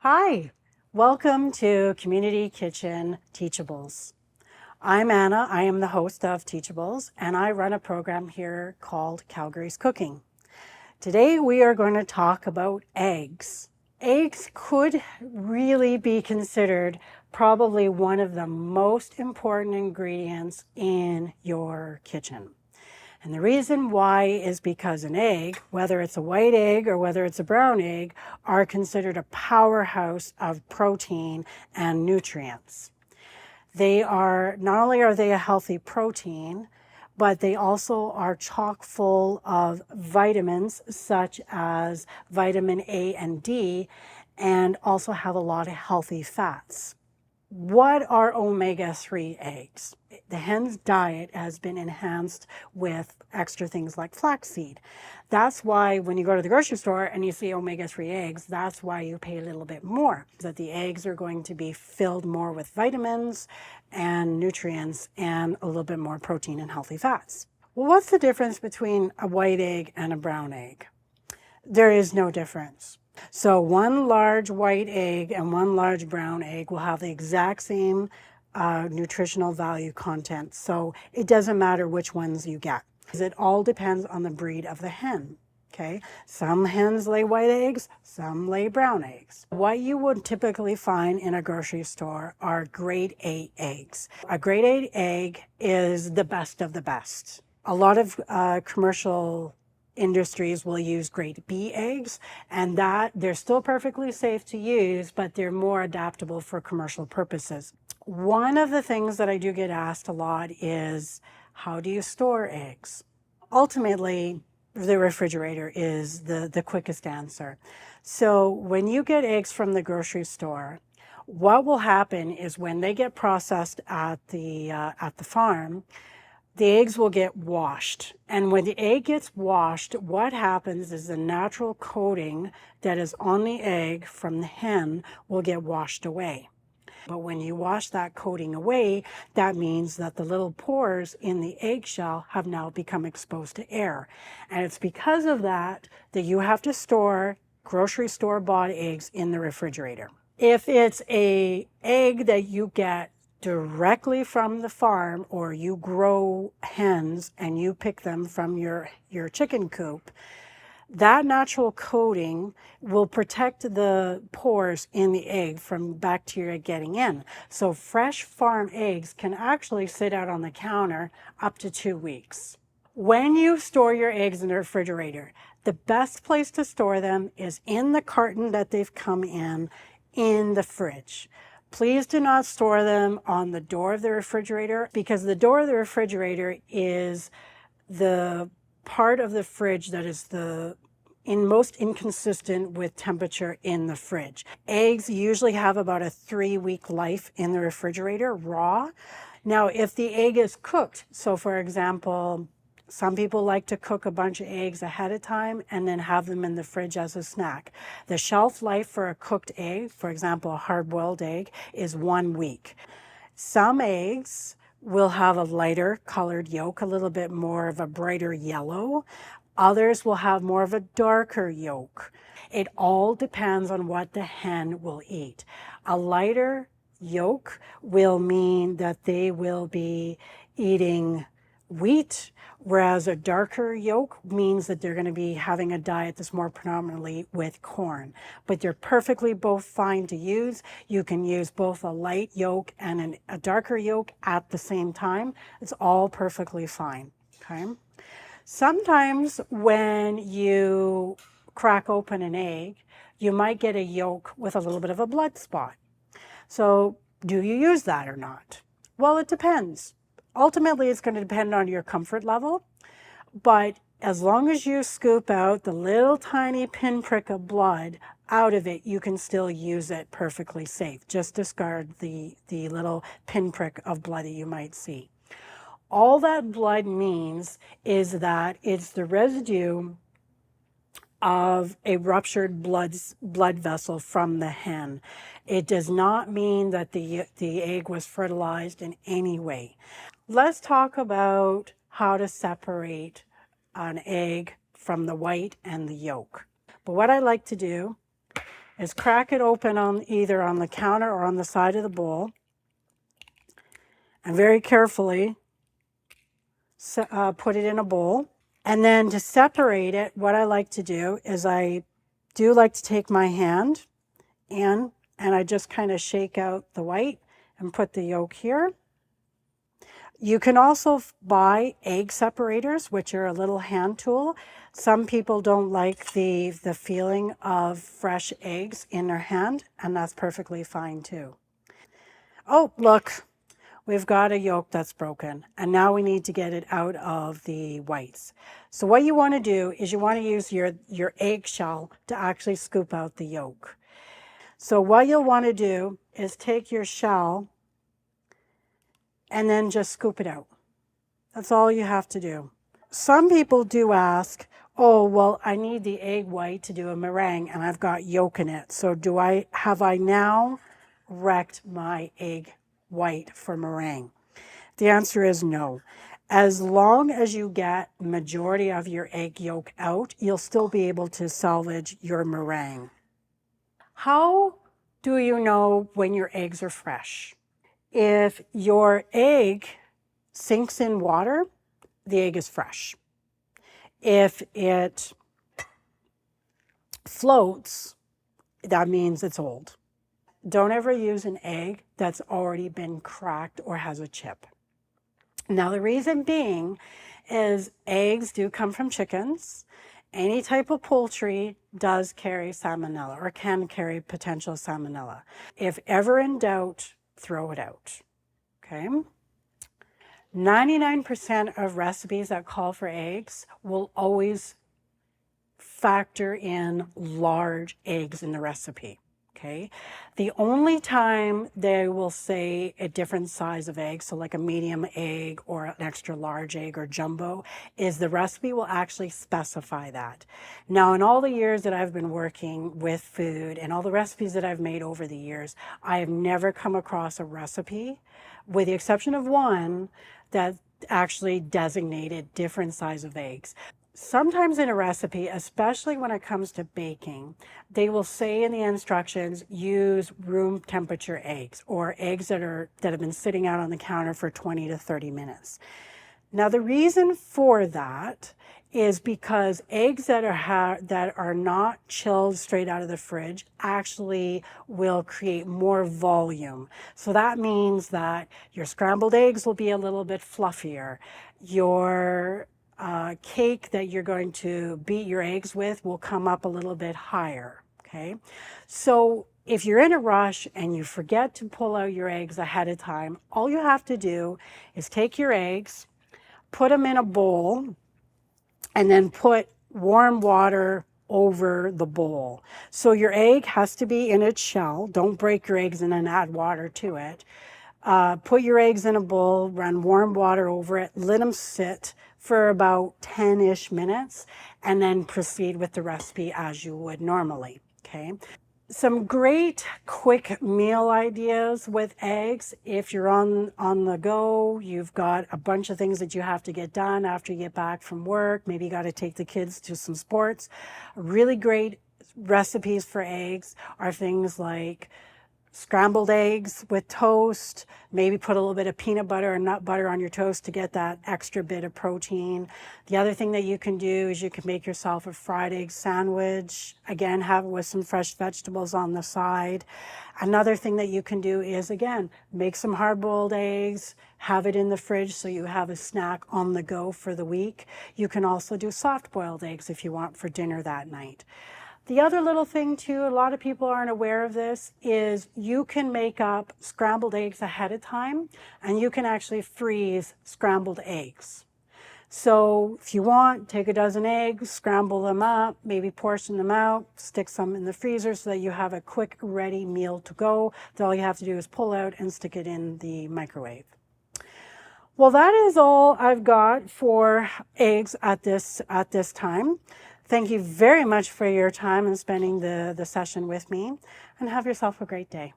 Hi, welcome to Community Kitchen Teachables. I'm Anna, I am the host of Teachables, and I run a program here called Calgary's Cooking. Today we are going to talk about eggs. Eggs could really be considered probably one of the most important ingredients in your kitchen. And the reason why is because an egg, whether it's a white egg or whether it's a brown egg, are considered a powerhouse of protein and nutrients. Not only are they a healthy protein, but they also are chock full of vitamins such as vitamin A and D, and also have a lot of healthy fats. What are omega-3 eggs? The hen's diet has been enhanced with extra things like flaxseed. That's why when you go to the grocery store and you see omega-3 eggs, that's why you pay a little bit more. That the eggs are going to be filled more with vitamins and nutrients and a little bit more protein and healthy fats. Well, what's the difference between a white egg and a brown egg? There is no difference. So one large white egg and one large brown egg will have the exact same nutritional value content. So it doesn't matter which ones you get. It all depends on the breed of the hen. Okay, some hens lay white eggs, some lay brown eggs. What you would typically find in a grocery store are grade A eggs. A grade A egg is the best of the best. A lot of commercial industries will use grade B eggs, and that they're still perfectly safe to use, but they're more adaptable for commercial purposes. One of the things that I do get asked a lot is, how do you store eggs? Ultimately, the refrigerator is the quickest answer. So when you get eggs from the grocery store, what will happen is when they get processed at the farm, the eggs will get washed. And when the egg gets washed, what happens is the natural coating that is on the egg from the hen will get washed away. But when you wash that coating away, that means that the little pores in the eggshell have now become exposed to air. And it's because of that that you have to store grocery store bought eggs in the refrigerator. If it's an egg that you get directly from the farm, or you grow hens and you pick them from your chicken coop, that natural coating will protect the pores in the egg from bacteria getting in. So fresh farm eggs can actually sit out on the counter up to 2 weeks. When you store your eggs in the refrigerator, the best place to store them is in the carton that they've come in the fridge. Please do not store them on the door of the refrigerator, because the door of the refrigerator is the part of the fridge that is most inconsistent with temperature in the fridge. Eggs usually have about a 3-week life in the refrigerator raw. Now, if the egg is cooked, so for example, some people like to cook a bunch of eggs ahead of time and then have them in the fridge as a snack. The shelf life for a cooked egg, for example, a hard-boiled egg, is 1 week. Some eggs will have a lighter colored yolk, a little bit more of a brighter yellow. Others will have more of a darker yolk. It all depends on what the hen will eat. A lighter yolk will mean that they will be eating wheat, whereas a darker yolk means that they're going to be having a diet that's more predominantly with corn. But they're perfectly both fine to use. You can use both a light yolk and a darker yolk at the same time. It's all perfectly fine. Okay. Sometimes when you crack open an egg, you might get a yolk with a little bit of a blood spot. So do you use that or not? Well, it depends. Ultimately, it's going to depend on your comfort level, but as long as you scoop out the little tiny pinprick of blood out of it, you can still use it perfectly safe. Just discard the little pinprick of blood that you might see. All that blood means is that it's the residue of a ruptured blood vessel from the hen. It does not mean that the egg was fertilized in any way. Let's talk about how to separate an egg from the white and the yolk. But what I like to do is crack it open on either on the counter or on the side of the bowl, and very carefully put it in a bowl. And then to separate it, what I like to do is I do like to take my hand in and I just kind of shake out the white and put the yolk here. You can also buy egg separators, which are a little hand tool. Some people don't like the feeling of fresh eggs in their hand, and that's perfectly fine too. Oh, look, we've got a yolk that's broken, and now we need to get it out of the whites. So what you want to do is you want to use your eggshell to actually scoop out the yolk. So what you'll want to do is take your shell and then just scoop it out. That's all you have to do. Some people do ask, oh, well, I need the egg white to do a meringue and I've got yolk in it. So have I now wrecked my egg white for meringue? The answer is no. As long as you get majority of your egg yolk out, you'll still be able to salvage your meringue. How do you know when your eggs are fresh? If your egg sinks in water, the egg is fresh. If it floats, that means it's old. Don't ever use an egg that's already been cracked or has a chip. Now, the reason being is eggs do come from chickens. Any type of poultry does carry salmonella or can carry potential salmonella. If ever in doubt, throw it out, okay? 99% of recipes that call for eggs will always factor in large eggs in the recipe, okay? The only time they will say a different size of egg, so like a medium egg or an extra large egg or jumbo, is the recipe will actually specify that. Now, in all the years that I've been working with food and all the recipes that I've made over the years, I have never come across a recipe, with the exception of one, that actually designated different size of eggs. Sometimes in a recipe, especially when it comes to baking, they will say in the instructions, use room temperature eggs or eggs that have been sitting out on the counter for 20 to 30 minutes. Now, the reason for that is because eggs that are not chilled straight out of the fridge actually will create more volume. So that means that your scrambled eggs will be a little bit fluffier. Your cake that you're going to beat your eggs with will come up a little bit higher, okay? So if you're in a rush and you forget to pull out your eggs ahead of time, all you have to do is take your eggs, put them in a bowl, and then put warm water over the bowl. So your egg has to be in its shell. Don't break your eggs and then add water to it. Put your eggs in a bowl, run warm water over it, let them sit for about 10-ish minutes, and then proceed with the recipe as you would normally, okay? Some great quick meal ideas with eggs. If you're on the go, you've got a bunch of things that you have to get done after you get back from work. Maybe you got to take the kids to some sports. Really great recipes for eggs are things like scrambled eggs with toast, maybe put a little bit of peanut butter or nut butter on your toast to get that extra bit of protein. The other thing that you can do is you can make yourself a fried egg sandwich. Again, have it with some fresh vegetables on the side. Another thing that you can do is, again, make some hard-boiled eggs, have it in the fridge so you have a snack on the go for the week. You can also do soft-boiled eggs if you want for dinner that night. The other little thing too, a lot of people aren't aware of this, is you can make up scrambled eggs ahead of time and you can actually freeze scrambled eggs. So if you want, take a dozen eggs, scramble them up, maybe portion them out, stick some in the freezer so that you have a quick, ready meal to go. Then all you have to do is pull out and stick it in the microwave. Well, that is all I've got for eggs at this time. Thank you very much for your time and spending the session with me, and have yourself a great day.